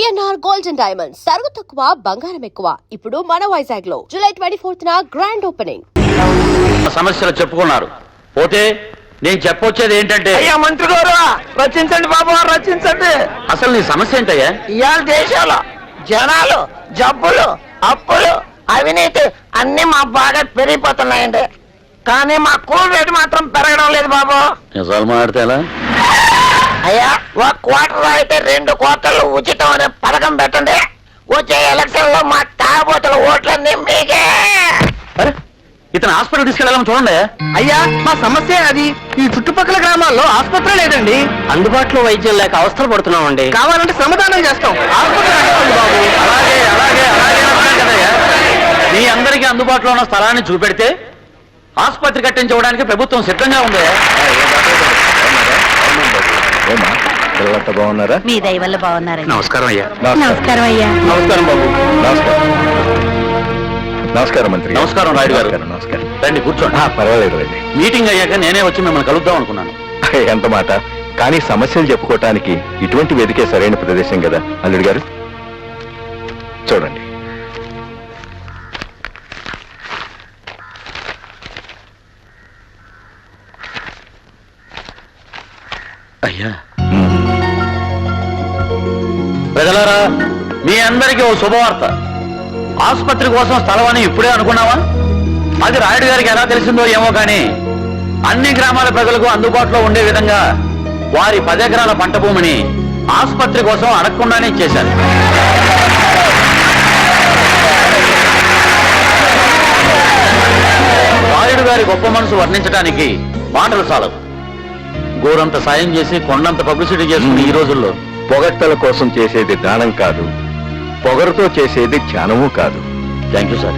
VNR gold and diamonds సరుకు తక్కువ బంగారం ఎక్కువ. ఇప్పుడు మన వైజాగ్ లో జూలై 24న గ్రాండ్ ఓపెనింగ్. సమస్యలు చెప్పుకున్నారు. పోతే నేను చెప్పొచ్చేది ఏంటంటే, అయ్యా మంత్రి గారు రచించండి బాబు, రచించండి. అసలు నీ సమస్య ఏంటయ్యా? ఇవాళ దేశంలో జనాలు జబ్బులు అప్పులు అవినీతి అన్ని మా బాగా పెరిగిపోతున్నాయండి. కానీ మా కూల్ రేటు మాత్రం పెరగడం లేదు బాబు. నిజాలు మాట్లాడితే ఎలా? అయ్యా ఒక క్వార్టర్ అయితే 2 క్వార్టర్లు ఉచితం అనే పథకం పెట్టండి. వచ్చే ఎలక్షన్ లో మా తాగబోతుల ఓట్లన్నీ మీకే. ఇతను హాస్పిటల్ తీసుకెళ్ళాలని చూడండి. అయ్యా మా సమస్య అది. ఈ చుట్టుపక్కల గ్రామాల్లో ఆసుపత్రి లేదండి. అందుబాటులో వైద్యం లేక అవస్థలు పడుతున్నామండి. కావాలంటే సమాధానం చేస్తాం. అలాగే అలాగే అలాగే అన్నాను కదయ్యా. మీ అందరికీ అందుబాటులో ఉన్న స్థలాన్ని చూపెడితే ఆసుపత్రి కట్టించడానికి ప్రభుత్వం సిద్ధంగా ఉంది. పిల్లలంతా బాగున్నారా? మీ దయ వల్ల బాగున్నారండి. నమస్కారం అయ్యా. నమస్కారం అయ్యా. నమస్కారం బాబు. నమస్కారం మంత్రి. నమస్కారం రాయుడు గారు. నమస్కారం. రండి కూర్చోండి. పర్వాలేదు రండి. మీటింగ్ అయ్యాక నేనే వచ్చి మిమ్మల్ని కలుద్దాం అనుకున్నాను. ఎంత మాట. కానీ సమస్యలు చెప్పుకోవటానికి ఇటువంటి వేదికే సరైన ప్రదేశం కదా అల్లుడు గారు. చూడండి, అయ్యా ప్రజలారా, మీ అందరికీ ఓ శుభవార్త. ఆసుపత్రి కోసం స్థలం అని ఇప్పుడే అనుకున్నావా? అది రాయుడు గారికి ఎలా తెలిసిందో ఏమో కానీ అన్ని గ్రామాల ప్రజలకు అందుబాటులో ఉండే విధంగా వారి 10 ఎకరాల పంట భూమిని ఆసుపత్రి కోసం అడగకుండానే ఇచ్చేశారు. రాయుడు గారి గొప్ప మనసు వర్ణించడానికి మాటలు చాలవు. గోరంత సాయం చేసి కొండంత పబ్లిసిటీ చేసుకుని ఈ రోజుల్లో పొగట్టల కోసం చేసేది దానం కాదు, పొగరుతో చేసేది ధ్యానము కాదు. Thank you sir.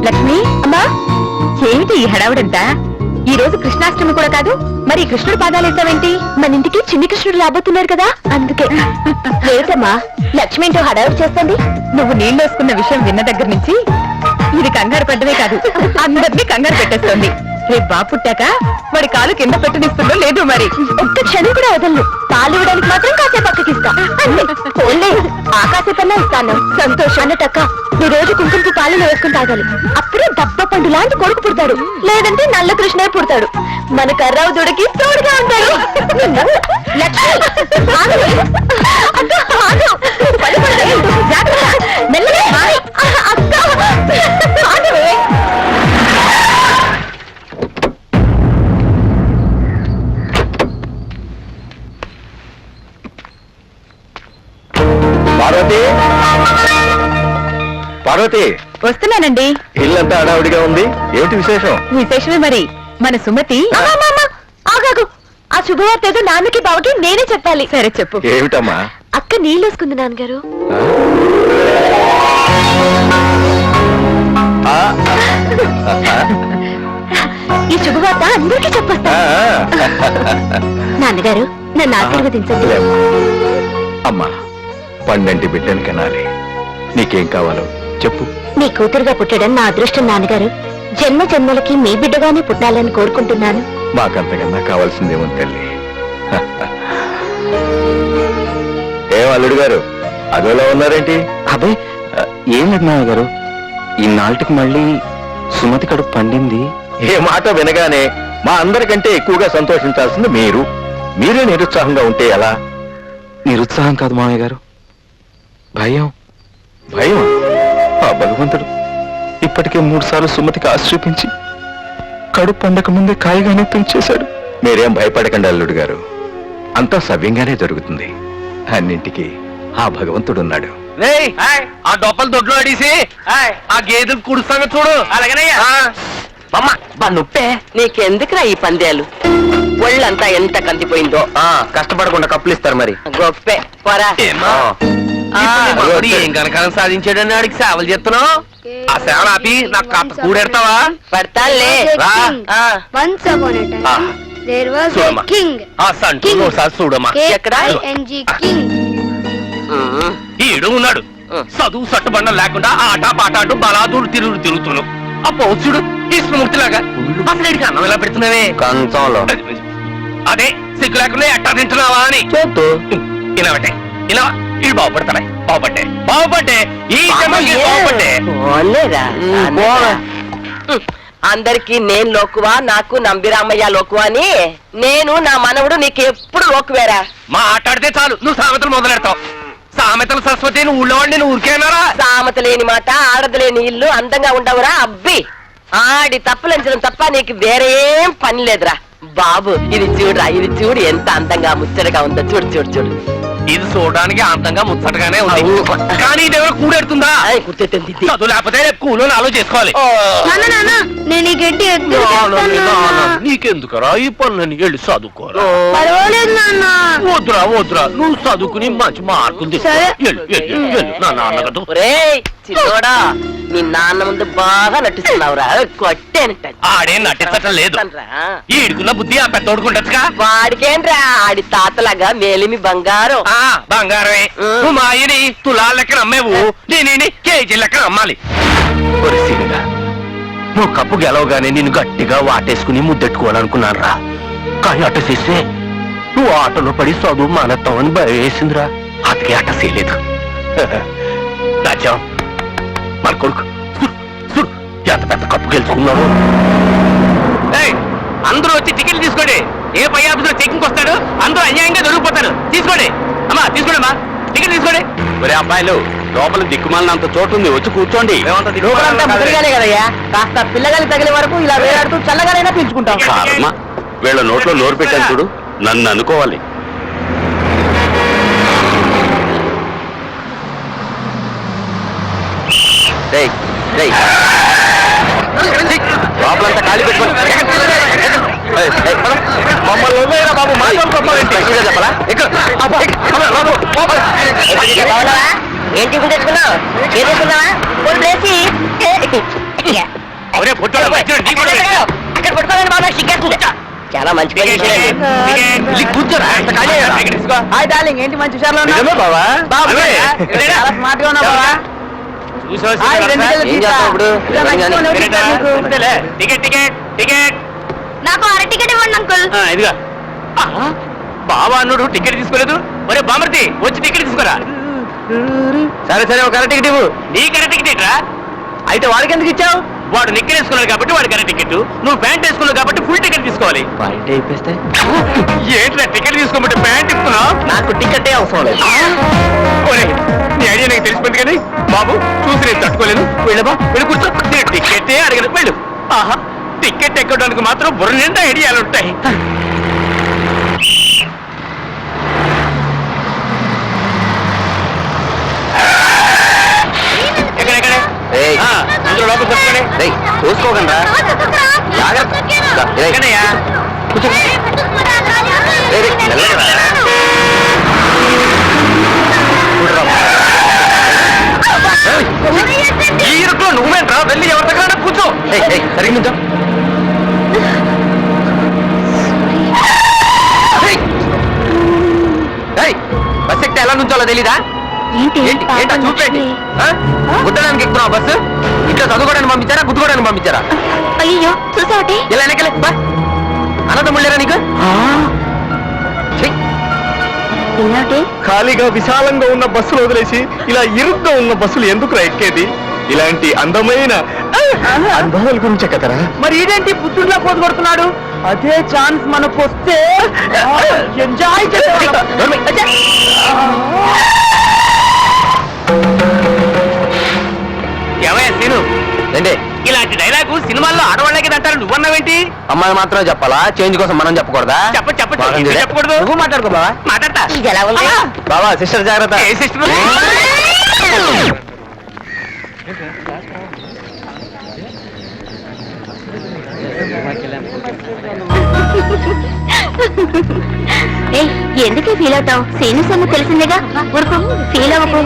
లక్ష్మి అమ్మా, ఏమిటి ఈ హడావుడంతా? ఈ రోజు కృష్ణాష్టమి కూడా కాదు, మరి కృష్ణుడు పాదాలు వేసావేంటి? మన ఇంటికి చిన్ని కృష్ణుడు రాబోతున్నారు కదా, అందుకే. లేదమ్మా, లక్ష్మి ఏంటో హడావుడు చేస్తుంది. నువ్వు నీళ్ళు వేసుకున్న విషయం విన్న దగ్గర నుంచి ఇది కంగారు పడ్డమే కాదు, అందరినీ కంగారు పెట్టేస్తుంది. రేపు బాబు పుట్టాక వాడి కాలు కింద పెట్టనిస్తుందో లేదు మరి. ఒక్క క్షణం కూడా వదలను. పాలు ఇవ్వడానికి మాత్రం కాసేపు పక్కకి ఇస్తా. ఆ కాసేపన్నా ఇస్తాను. సంతోషం అన్నటక్క, నీ రోజు కుంకుమకు పాలను వేసుకుని తాగాలి. అప్పుడే దబ్బ పండు లాంటి కొడుకు పుడతాడు, లేదంటే నల్ల కృష్ణే పుడతాడు. మన కర్రావు దూడకి తోడుగా ఉంటాడు. లక్ష్మి పార్వతి, పార్వతి వస్తున్నానండి. ఇల్లంతా హడావుడిగా ఉంది, ఏమిటి విశేషం? విశేషమే మరి. మన సుమతి ఆగాగు. ఆ శుభవార్త ఏదో నాన్నకి బావకి నేనే చెప్పాలి. సరే చెప్పు. ఏమిటమ్మా? అక్క నీళ్ళు వేసుకుంది నాన్నగారు. ఈ శుభవార్త అందరికీ చెప్పొస్తా. నాన్నగారు నన్ను ఆశీర్వదించండి. అమ్మా, పండంటి బిడ్డని కనాలి. నీకేం కావాలో చెప్పు. మీ కూతురుగా పుట్టడం నా అదృష్టం నాన్నగారు. జన్మ జన్మలకి మీ బిడ్డగానే పుట్టాలని కోరుకుంటున్నాను. మాకంతకన్నా కావాల్సిందేమో తల్లి. ఏం అల్లుడు గారు అదోలా ఉన్నారేంటి? అబ్బాయి ఏం లేదు నాన్న గారు, ఈనాటికి మళ్ళీ సుమతి కడుపు పండింది. ఏ మాట వినగానే మా అందరికంటే ఎక్కువగా సంతోషించాల్సింది మీరు. మీరే నిరుత్సాహంగా ఉంటే ఎలా? నిరుత్సాహం కాదు మామయ్య గారు, భయం. భయం? ఆ భగవంతుడు ఇప్పటికే 3 సార్లు సుమతికి ఆశ చూపించి కడుపు పండక ముందే కాయగానే తుంచేశాడు. మీరేం భయపడకండి అల్లుడు గారు, అంతా సవ్యంగానే జరుగుతుంది. అన్నింటికి ఆ భగవంతుడున్నాడు. ఆ డొప్పలు దొడ్లో అడిసి ఆ గేదెలు కుడుస్తాను చూడు. అలాగనయ్యా నుప్పే నీకెందుకురా ఈ పందేలు? ఒళ్ళంతా ఎంత కందిపోయిందో. కష్టపడకుండా కప్పులు ఇస్తారు మరి. గొప్పే పోరా. ఏం కనకాలం సాధించాడని ఆడికి సేవలు చేస్తున్నావు. ఆ సేవలు ఆపి నాకు కాస్త కూడెడతావా? పడతాలే. Once upon a time, there was a king. చూడమ్మా. ఎక్కడ? King. ఈడు ఉన్నాడు, చదువు సట్టుబండం లేకుండా ఆట పాట అంటూ బలాదూరు తిరుగుతున్నావు. ఆ పోచుడు విష్ణుమూర్తిలాగా అసలు వీడికి అన్నం ఎలా పెడుతున్నావే కంచంలో అదే సిగ్గు లేకుండా ఎట్టా తింటున్నావా అని చేత్తు ఇలా పెట్టే ఇలా ఇది బాగుపడ్డే ఈ జన్మకి బాగుపడ్డే పోలేరా అందరికి నేను లోకువా నాకు నంబిరామయ్య లోకువా అని నేను నా మనవుడు నీకు ఎప్పుడు లోకువేరా మాట్లాడితే చాలు నువ్వు సామెతలు మొదలెడతావు సామెతలు సరస్వతి నువ్వు ఊళ్ళో వాడిని నువ్వు ఊరికేనారా సామత లేని మాట ఆడదలేని ఇల్లు అందంగా ఉండవురా అబ్బి ఆడి తప్పులంచడం తప్ప నీకు వేరే ఏం పని లేదురా బాబు ఇది చూడురా ఇది చూడు ఎంత అందంగా ముచ్చటగా ఉందో చూడు చూడు చూడు ఇది చూడడానికి అందంగా ముచ్చటగానే ఉంది కానీ ఇది ఎవరు కూడెడుతుందా కూర్చోతుంది చదువు లేకపోతే కూలో నాలో చేసుకోవాలి నాన్న నేను ఈ గడ్డి నీకెందుకరా ఈ పనులని వెళ్ళి చదువుకోరా పర్వాలేదు నాన్న వద్దురా నువ్వు చదువుకుని మంచి మార్కులు తీసుకో. సరే. వెళ్ళు, నా నాన్నగదు ఒరేయ్ చిన్నోడా మీ నాన్న ముందు బాగా నటిస్తున్నావురా కొట్టేనంట ఆడేం నటించటం లేదు ఈడుకున్న బుద్ధి ఆ పెద్దోడుకుంటచ్చుగా వాడికేంట్రా ఆడి తాతలాగా మేలిమి బంగారం బంగారమే నువ్వు మా అయ్యని తులాల లెక్కన అమ్మేవు నేను కేజీ లెక్కన అమ్మాలి పరిశీలిగా నువ్వు కప్పు గెలవగానే నిన్ను గట్టిగా వాటేసుకుని ముద్దెట్టుకోవాలనుకున్నాను రా కానీ అట్ట చేస్తే నువ్వు ఆటలో పడి చదువు మానత్తామని భయం వేసిందిరా అతకే అట్ట చేయలేదు రాజ్యం మన కొడుకు చూడు ఎంత పెద్ద కప్పు గెలుచుకున్నాడు అందరూ వచ్చి టికెట్లు తీసుకోండి ఏ పై ఆఫీసులో చెక్కింగ్ వస్తాడు అందరూ అన్యాయంగా దొరికిపోతారు తీసుకోండి అమ్మా తీసుకోండి అమ్మా టికెట్ తీసుకోండి ఒరే అబ్బాయిలు లోపల దిక్కుమాలినంత చోటు ఉంది వచ్చి కూర్చోండి లోపలంతా ముదిరిగానే కదయ్యా కాస్త పిల్లగాలి తగిలే వరకు ఇలా వేలాడుతూ చల్లగానైనా పీల్చుకుంటాం కర్మ. వీళ్ళ నోట్లో నోరు పెట్టాను చూడు నన్ను అనుకోవాలి లోపలంతా ఖాళీ పెట్టుకోండి మమ్మల్ని వదిలేయరా బాబు చెప్పాలా ఏంటి తెచ్చుకున్నావు ఏం తెచ్చుకున్నావా అక్కడ పట్టుకోవాలని బాబా సిగ్గేస్తుంది చాలా మంచి పని చేశారండి. కూర్చోరా హాయ్ డార్లింగ్ ఏంటి మంచి విషయాలు బాబా చాలా స్మార్ట్ గా ఉన్నావు బాబా ఏం చేస్తావు ఇప్పుడు టికెట్ టికెట్ టికెట్ నాకు అర టికెట్ ఇవ్వండి అంకుల్ ఇదిగా బాబా అన్నుడు టికెట్ తీసుకోలేదు ఒరే బామర్తి వచ్చి టికెట్ తీసుకోరా సరే ఒక టికెట్ ఇవ్వు నీ కరెక్ట్ టికెట్ రా అయితే వాడికి ఎందుకు ఇచ్చావు వాడు నిక్కర్ వేసుకున్నాడు కాబట్టి వాడు కరెక్ట్ టికెట్ నువ్వు ప్యాంట్ వేసుకున్నావు కాబట్టి ఫుల్ టికెట్ తీసుకోవాలి పాయింట్ అయిపోతే ఏంట్రా టికెట్ తీసుకోమంటే ప్యాంట్ ఇస్తున్నావు నాకు టికెటే అవసరం లేదు ఒరే నీ ఐడియా నాకు తెలిసిపోయింది కానీ బాబు చూసి నేను తట్టుకోలేదు వెళ్ళబా వెళ్ళి కూర్చో నేను టికెటే అడగను వెళ్ళు ఆహా టికెట్ ఎక్కడానికి మాత్రం బుర్ర నిండా ఐడియాలు ఉంటాయి ఎక్కడెక్కడ అందరూ లోపల కూర్చోండి చూసుకోకండి ఎక్కడయ్యా ఈ ఇరుకులో నువ్వేంట్రా వెళ్ళి ఎవరి దగ్గర కూర్చో సరిగ్గా నుంచో బస్ ఎక్కితే ఎలా నుంచోలో తెలీదా ఏంటా చూపేంటి గుద్దడానికి ఎక్కుతున్నావు బస్సు ఇంట్లో చదువుకోవడానికి పంపించారా గుద్దుకోవడానికి పంపించారా అయ్యో చూసావటి ఇలా వెనకలే బా అన్నదమ్ముళ్ళేరా నీకు ఏమిటి ఖాళీగా విశాలంగా ఉన్న బస్సులు వదిలేసి ఇలా ఇరుగ్గా ఉన్న బస్సులు ఎందుకు ఎక్కేది ఇలాంటి అందమైన అనుభవాల గురించే కదరా మరి ఇదేంటి పుత్తూరులో పోతు కొడుతున్నాడు అదే ఛాన్స్ మనకు వస్తే ఎంజాయ్ ఏమయ్యా సీను ఏంటి ఇలాంటి డైలాగు సినిమాల్లో ఆడవాళ్ళకి అంటారు నువ్వన్నావేంటి అమ్మాయి మాత్రం చెప్పాలా చేంజ్ కోసం మనం చెప్పకూడదా చెప్పకూడదు నువ్వు మాట్లాడుకో బావా మాట్లాడతా ఇది ఎలా ఉంది బాబా సిస్టర్ జాగ్రత్త ఏ సిస్టర్ ఎందుకే ఫీల్ అవుతావు సీను సొమ్ము తెలిసిందేగా ఊరుకో ఫీల్ అవ్వకు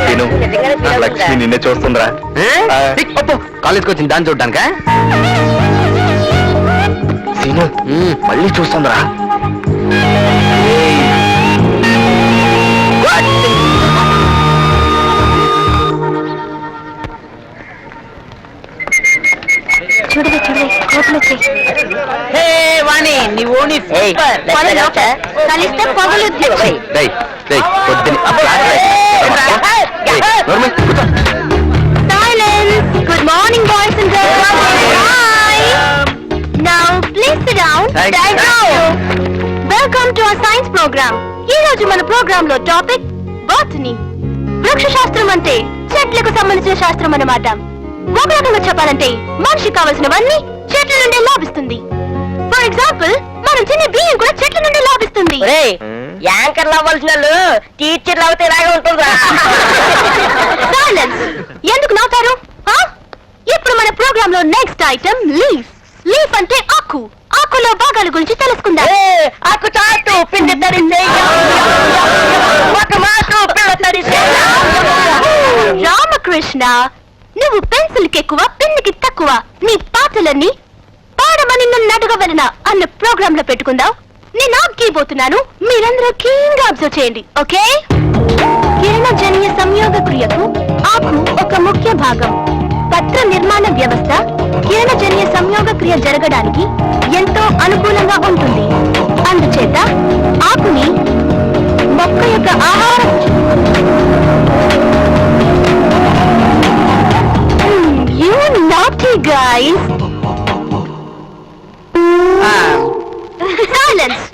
తిను లక్ష్మి నిన్నే చూస్తుందిరా కాలేజ్కి వచ్చింది దాన్ని చూడ్డానికా సీను మళ్ళీ చూస్తుందిరా కలిస్తే పగులుద్ది. Silence. Good morning, boys and girls. Hi. Now, please sit down. Thank you. Thank you. Welcome to our science program. ఈ రోజు మన ప్రోగ్రామ్ లో టాపిక్ బాటనీ. వృక్ష శాస్త్రం అంటే చెట్లకు సంబంధించిన శాస్త్రం అన్నమాట. ఒక రకంగా చెప్పాలంటే మనిషికి కావలసినవన్నీ చెట్ల నుండి లాభిస్తుంది. ఫర్ ఎగ్జాంపుల్ మనం తినే బియ్యం కూడా చెట్ల నుండి లాభిస్తుంది. యాంకర్లు అవ్వాల్సిన వాళ్ళు టీచర్లు అవుతే ఇలాగే ఉంటుందా? సైలెన్స్. ఎందుకు నవ్వుతారు? ఇప్పుడు మన ప్రోగ్రామ్ లో నెక్స్ట్ ఐటమ్ లీఫ్. లీఫ్ అంటే ఆకు. ఆకులో భాగాల గురించి తెలుసుకుందాం. ఆకు చాటు పిండి తడిసే ఒక మాకు పిల్ల తడిసే. రామకృష్ణ, నువ్వు పెన్సిల్ కి ఎక్కువ పెన్నుకి తక్కువ. నీ పాటలన్నీ పాడమని నన్ను అడగవలన అన్న ప్రోగ్రామ్ లో పెట్టుకుందాం. నేను ఆగిపోతున్నాను, మీరందరూ కీన్గా అబ్జర్వ్ చేయండి. ఓకే? కిరణజన్య సంయోగ క్రియకు ఆకు ఒక ముఖ్య భాగం. పత్ర నిర్మాణ వ్యవస్థ కిరణజన్య సంయోగ క్రియ జరగడానికి ఎంతో అనుకూలంగా ఉంటుంది. అందుచేత ఆకుని మొక్క యొక్క ఆహారం. You naughty guys. Silence.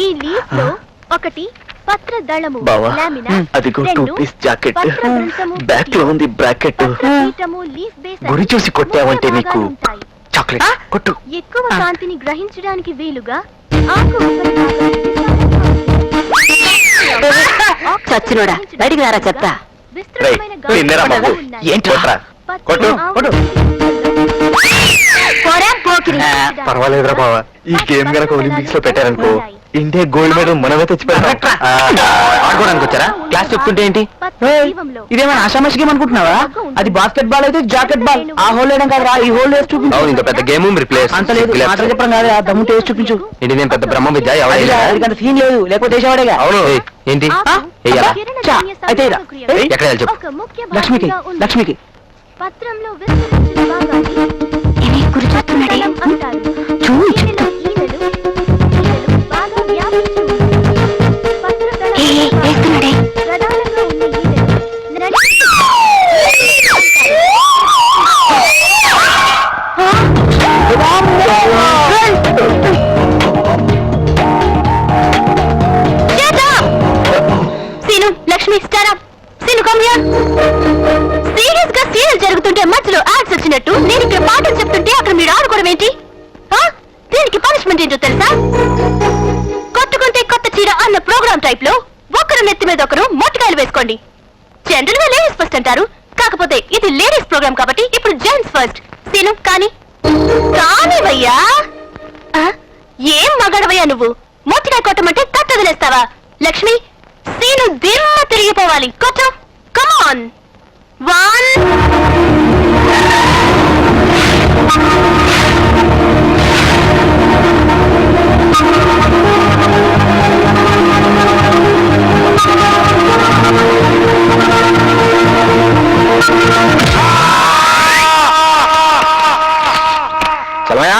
ఈ లీఫ్ లో ఒకటి పత్ర దళము బావా, లామినా, అదిగో రెండు 2 పీస్ జాకెట్. పత్ర వృంతము, బ్యాక్ లో ఉంది బ్రాకెట్. పత్రపీఠము, లీఫ్ బేస్ గురి చూసి కొట్టావంటే మూడు నీకు భాగాలు ఉంటాయి. చాక్లెట్ కొట్టు. ఎక్కువ కాంతిని గ్రహించడానికి వీలుగా ఆకు ఒకటి చచ్చినోడా బయటికి రారా చెప్తా. విస్తృతమైన రేయ్, నిన్నరా బాబు. గాలి ఉన్నాయి. ఏంట్రా? కొట్టు, కొట్టు. పోరా, పోకిరి. పర్వాలేదురా బావా, ఈ గేమ్ గనక ఒలింపిక్స్ లో పెట్టారనుకో ఇండియా గోల్డ్ మెడల్ మనమే తెచ్చి పెడతాం. ఆడుకోవడానికి వచ్చారా? క్లాస్ చెప్తుంటే ఏంటి? ఇదేమైనా ఆషామాషి గేమ్ అనుకుంటున్నావా? అది బాస్కెట్ బాల్ అయితే జాకెట్ బాల్. ఆ హోల్ వేయడం కాదురా, ఈ హోల్ వేసి చూపించు. అవును, ఇంకా పెద్ద గేమ్ రిప్లేస్ అంత లేదు, మాటలు చెప్పడం కాదు, ఆ దమ్ము టేస్ట్ చూపించు. ఏంటి, నేను పెద్ద బ్రహ్మ విద్య అంత సీన్ లేదు, లేకపోతే వేసేవాడేగా. అవును. ఏంటి వెయ్యాలా? అయితే ఇరా. ఎక్కడ వెళ్ళి చెప్పు. లక్ష్మికి, లక్ష్మికి. పత్రంలో విస్తరించిన భాగాన్ని ఏమి గురి చూస్తున్నాడే? దళం అంటారు. చూడు, ఈనెలో ఈనెలు బాగా వ్యాపించి ఉన్నాయి. పత్రదళం ఏ, వేస్తున్నాడే? ప్రధానంగా ఉన్న ఈనెలు Seenu, Lakshmi, star up. Seenu, come here. Serious గా సీరియల్ జరుగుతుంటే మధ్యలో యాడ్స్ వచ్చినట్టు నేను ఇక్కడ పాటలు చెప్తుంటే అక్కడ మీరు ఆడుకోవడం ఏంటి? దీనికి పనిష్మెంట్ ఏంటో తెలుసా? కొట్టుకుంటే కొత్త చీర అన్న ప్రోగ్రామ్ టైప్ లో ఒకరు నెత్తి మీద ఒకరు మొట్టకాయలు వేసుకోండి. జనరల్ గా లేడీస్ ఫస్ట్ అంటారు, కాకపోతే ఇది లేడీస్ ప్రోగ్రామ్ కాబట్టి ఇప్పుడు జెంట్స్ ఫస్ట్. సీను, కానీ భయ్యా. ఏం మగాడవయ్యా నువ్వు? మొట్టకాయ కొట్టమంటే తట్టు వదిలేస్తావా? లక్ష్మి, సీను దిమ్మ తిరిగిపోవాలి. కొట్టు, కమాన్. 1 చలమయా,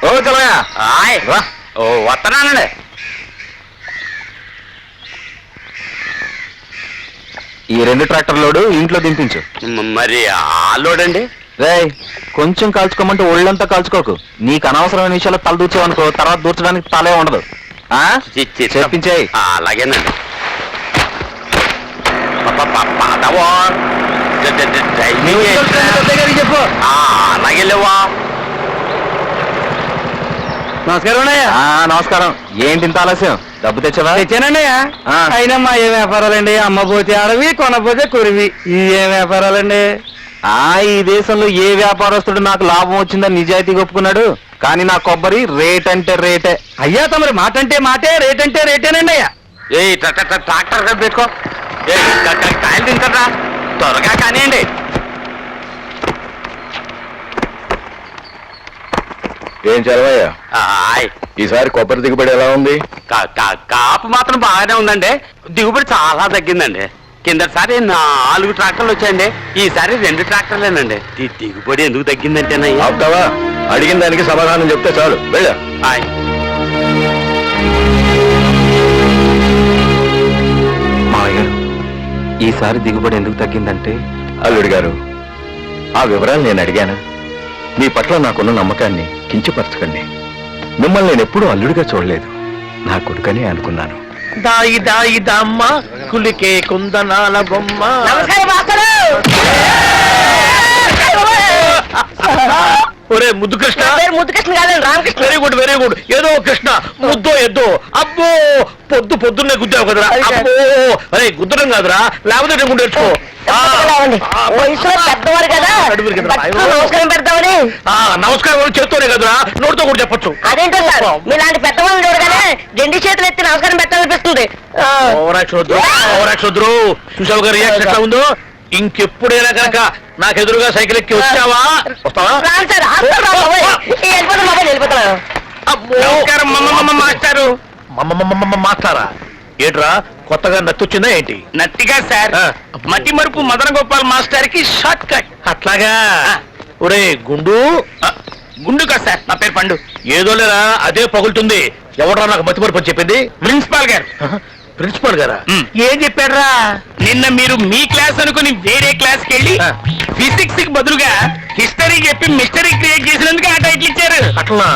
ఓ చలమయా. ఓ వస్తున్నానండి. ఈ 2 ట్రాక్టర్ లోడు ఇంట్లో దింపించు. మరి ఆ లోడ్ అండి? రేయ్, కొంచెం కాల్చుకోమంటే ఒళ్ళంతా కాల్చుకోకు. నీకు అనవసరమైన విషయాలు తల దూర్చావనుకో తర్వాత దూర్చడానికి తలే ఉండదు. చెప్పించేయి. అలాగేనండి. చెప్పు. అలాగే లేవా? నమస్కారం. నమస్కారం. ఏంటి ఇంత ఆలస్యం? డబ్బు తెచ్చావా? తెచ్చానండి. ఆ. అయినా మా ఏ వ్యాపారాలండి? అమ్మపోతే అడవి, కొనపోతే కురివి. ఈ ఏ వ్యాపారాలండి? ఈ దేశంలో ఏ వ్యాపారస్తుడు నాకు లాభం వచ్చిందని నిజాయితీగా ఒప్పుకున్నాడు. కానీ నా కొబ్బరి రేట్ అంటే రేటే. అయ్యా, తమరి మాట అంటే మాటే, రేట్ అంటే రేటేనండి అయ్యా. ఏ ట్రాక్టర్ కదా పెట్టుకో. కాయలు తింటారా? త్వరగా కానివ్వండి. ఏం చదవయ్యా, ఆయ్. ఈసారి కొబ్బరి దిగుబడి ఎలా ఉంది? కాపు మాత్రం బాగానే ఉందండి. దిగుబడి చాలా తగ్గిందండి. కిందసారి 4 ట్రాక్టర్లు వచ్చాయండి, ఈసారి 2 ట్రాక్టర్లేనండి. దిగుబడి ఎందుకు తగ్గిందంటేనయ్యా? ఆపుతావా? అడిగిన దానికి సమాధానం చెప్తే చాలు వెళ్ళా. మామయ్య గారు, ఈసారి దిగుబడి ఎందుకు తగ్గిందంటే అల్లుడు గారు, ఆ వివరాలు నేను అడిగాను. మీ పట్ల నాకున్న నమ్మకాన్ని కించపరచకండి. మిమ్మల్ని నేను ఎప్పుడూ అల్లుడిగా చూడలేదు, నా కొడుకనే అనుకున్నాను. దాయి దాయి దమ్మ కులికే కుందనాల బొమ్మ. నమస్కారం మాస్టరు. ఒరే ముద్దు కృష్ణ. నా పేరు ముద్దుకృష్ణ కాదండి, Ramakrishna. Very good very good. ఏదో కృష్ణ ముద్దో ఎద్దో. అబ్బో పొద్దున్నే గుద్దావు కదరా. అబ్బో అరే గుద్దడం కాదురా, లేకపోతే నేను గుండెచ్చుకో. వయసులో పెద్దవారు కదా, నమస్కారం పెడతామని. నమస్కారం చేత్తోనే కదరా, నోటితో కూడా చెప్పొచ్చు. అదేంటో సార్, మీలాంటి పెద్దవాళ్ళు చూడగానే రెండు చేతులు ఎత్తి నమస్కారం పెట్టాలనిపిస్తుంది. ఓవరాక్షోద్రు చూసావు గారు రియాక్షన్ ఎట్లా ఉందో. ఇంకెప్పుడైనా కనుక నాకెదురుగా సైకిల్ ఎక్కి వచ్చావా? వస్తావా? రాను సార్, వెళ్ళిపోతాను మొబైల్ వెళ్ళిపోతాను. నమస్కారం మాస్టారు. మాస్టారా ఏట్రా, కొత్తగా నచ్చొచ్చిందా ఏంటి? నత్తిగా సార్, మతి మరుపు మదన గోపాల్ మాస్టర్ కి షార్ట్ కట్. అట్లాగా. ఒరే గుండు. గుండు కాదు సార్, నా పేరు పండు. ఏదో లేరా, అదే పగులుతుంది. ఎవడరా నాకు మతి మరుపు అని చెప్పింది? ప్రిన్సిపాల్ గారు. ప్రిన్సిపల్ గారా? ఏం చెప్పాడ్రా? నిన్న మీరు మీ క్లాస్ అనుకుని వేరే క్లాస్ కి వెళ్ళి ఫిజిక్స్ కి బదులుగా హిస్టరీ చెప్పి మిస్టరీ క్రియేట్ చేసినందుకు ఆ టైటిల్ ఇచ్చారు. అట్లా?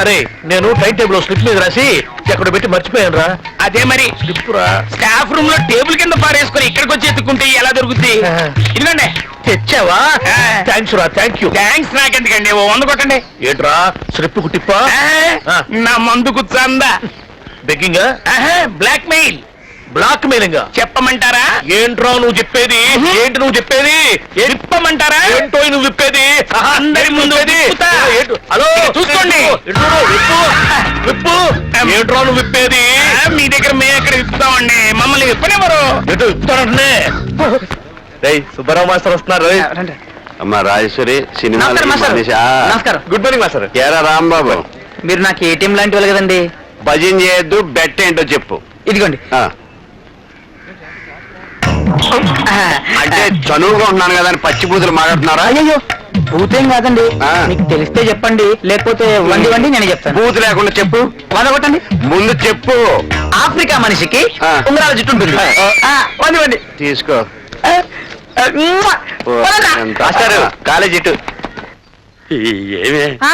అరే నేను టైం టేబుల్ స్లిప్ మీద రాసి ఎక్కడ పెట్టి మర్చిపోయాను రా. అదే మరి స్లిప్ రా. స్టాఫ్ రూమ్ లో టేబుల్ కింద పారేసుకొని ఇక్కడికి వచ్చి ఎత్తుకుంటే ఎలా దొరుకుతుంది? ఇదిగోండి. తెచ్చావా? థ్యాంక్స్ రా, థ్యాంక్ యూ. థ్యాంక్స్ నాకెందుకండి, ఓ 100 కొట్టండి. ఏంట్రా స్లిప్ కుట్టిప్పా? నా మందుకు చందా. Begging? Blackmail. Blackmailing చెప్పమంటారా? ఏంట్రా నువ్వు చెప్పేది? ఏంటి నువ్వు చెప్పేది? చెప్పమంటారా? ఏంటో నువ్వు విప్పేది? అందరి ముందు విప్పుతా. హలో చూసుకోండి. విప్పు. ఏంట్రా నువ్వు విప్పేది? మీ దగ్గర మేము ఎక్కడ విప్పుతామండి, మమ్మల్ని విప్పనివ్వరు. ఎటు విప్పుతానంటే సుబ్బారావు మాస్టర్ వస్తున్నారు. అమ్మా రాజేశ్వరి, సినిమా నమస్కారం మాస్టర్. Good morning master. ఏరా రాంబాబు, మీరు నాకు ఏటీఎం లాంటి వాళ్ళు కదండి. భజన చేయొద్దు, బెట్ ఏంటో చెప్పు. ఇదిగోండి. అంటే చనువుగా ఉన్నాను కదా అని పచ్చి బూతులు మాట్లాడుతున్నారా? అయ్యో భూతేం కాదండి, ఆ. మీకు తెలిస్తే చెప్పండి, లేకపోతే వండి నేను చెప్తాను. బూతు లేకుండా చెప్పు. వదగొట్టండి. ముందు చెప్పు. ఆఫ్రికా మనిషికి ఆ. ఉంగరాల జుట్టు ఉంటుంది. వండి తీసుకో. మాస్టారు కాలేజ్ ఇటు. ఏమే ఆ.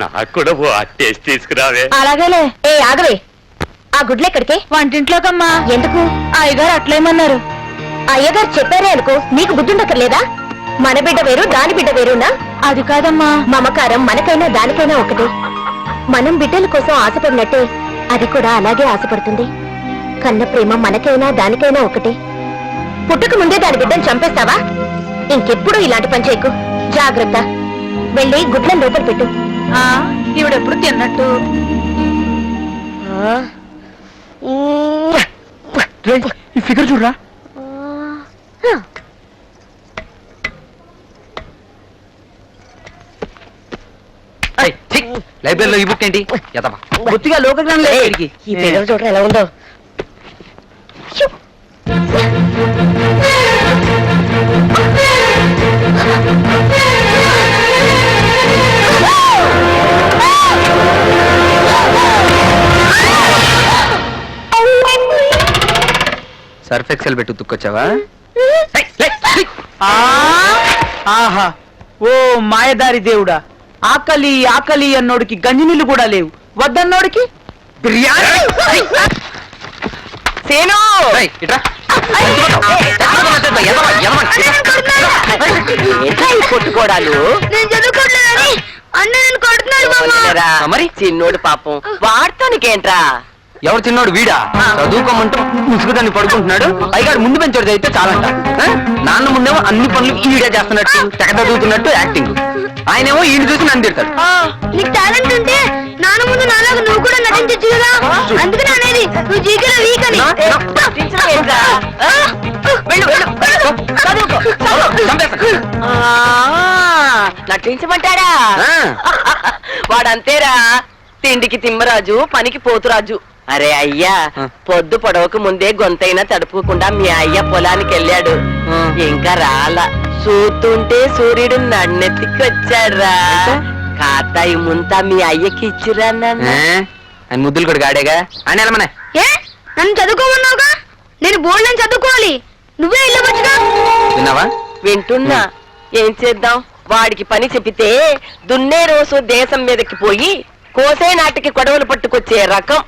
నాకు కూడా టేస్ట్ తీసుకురావే. అలాగేలే. ఏ ఆగవే, ఆ గుడ్లు ఎక్కడికి? వంటింట్లోకమ్మా. ఎందుకు? అయ్యగారు అట్లేమన్నారు. అయ్యగారు చెప్పారే అనుకో, నీకు బుద్ధుండక్కర్లేదా? మన బిడ్డ వేరు, దాని బిడ్డ వేరునా? అది కాదమ్మా. మమకారం మనకైనా దానికైనా ఒకటే. మనం బిడ్డల కోసం ఆశపడినట్టే అది కూడా అలాగే ఆశపడుతుంది. కన్న ప్రేమ మనకైనా దానికైనా ఒకటే. పుట్టుక ముందే దాని బిడ్డను చంపేస్తావా? ఇంకెప్పుడు ఇలాంటి పని చేయకు. జాగ్రత్త. వెళ్ళి గుడ్లను లోపల పెట్టు. ఇవిడెప్పుడు తిన్నట్టు. ఈ ఫిగర్ చూడరా. లైబ్రరీలో ఈ బుక్ ఏంటి? బొత్తిగా లోకజ్ఞానం లేదు వీడికి. ఈ పేరు చూడరా ఎలా ఉందో. సర్ఫ్ ఎక్సెల్ పెట్టి ఉతుక్కొచ్చావా? ఆహా, ఓ మాయదారి దేవుడా, ఆకలి ఆకలి అన్నోడికి గంజి నీళ్లు కూడా లేవు, వద్దన్నోడికి బిర్యానీ. సేను కొట్టుకోడాలు నేను చదువుకోవట్లేదని అన్న నన్ను కొడుతున్నాడు. మరి చిన్నోడు పాపం వాడతానికేంట్రా? ఎవరు చిన్నోడు? వీడా చదువుకోమంటూ ముసుగుదాన్ని పడుకుంటున్నాడు. పైగాడు ముందు పెంచోడు అయితే చాలంట. నాన్న ముందేమో అన్ని పనులు ఈడే చేస్తున్నట్టు, తెగ చదువుతున్నట్టు యాక్టింగ్. ఆయనేమో ఈయన చూసి నన్ను తిడతాడు. నీకు టాలెంట్ ఉంటే నాన్న ముందు నాలాగా నువ్వు కూడా నటించొచ్చు కదా. అందుకని అనేది నువ్వు జీకెలో వీక్ అని. ఏంట్రా? వెళ్ళు వెళ్ళు చదువుకో. నటించమంటాడా? వాడంతేరా, తిండికి తిమ్మరాజు, పనికి పోతురాజు. అరే అయ్యా, పొద్దు పొడవకు ముందే గొంతైనా తడుపుకుండా మీ అయ్య పొలానికి వెళ్ళాడు. ఇంకా రాలా. చూస్తుంటే సూర్యుడు నన్నెత్తికి వచ్చాడురా. కాతాయి ముంతా మీ అయ్యకి ఇచ్చిరా నాన్న ఆయన ముద్దులు కూడా గాడేగా అని వెళ్ళమనే ఏ నన్ను చదువుకోమన్నావుగా నేను బోర్డు నుంచి చదువుకోవాలి నువ్వే వెళ్ళవచ్చుగా విన్నావా? వింటున్నా ఏం చేద్దాం వాడికి పని చెప్పితే దున్నే రోజు దేశం మీదకి పోయి కోసే నాటికి కొడవలు పట్టుకొచ్చే రకం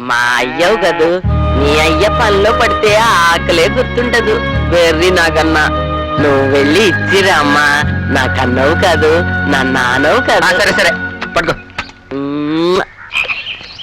మా అయ్యవు కదూ నీ అయ్య పనిలో పడితే ఆకలే గుర్తుండదు వెర్రి నాకన్నా నువ్వు వెళ్ళి ఇచ్చిరా అమ్మా నా కన్నవు కాదు నా నాన్నవు ఆ, కాదు సరే సరే పట్టుకో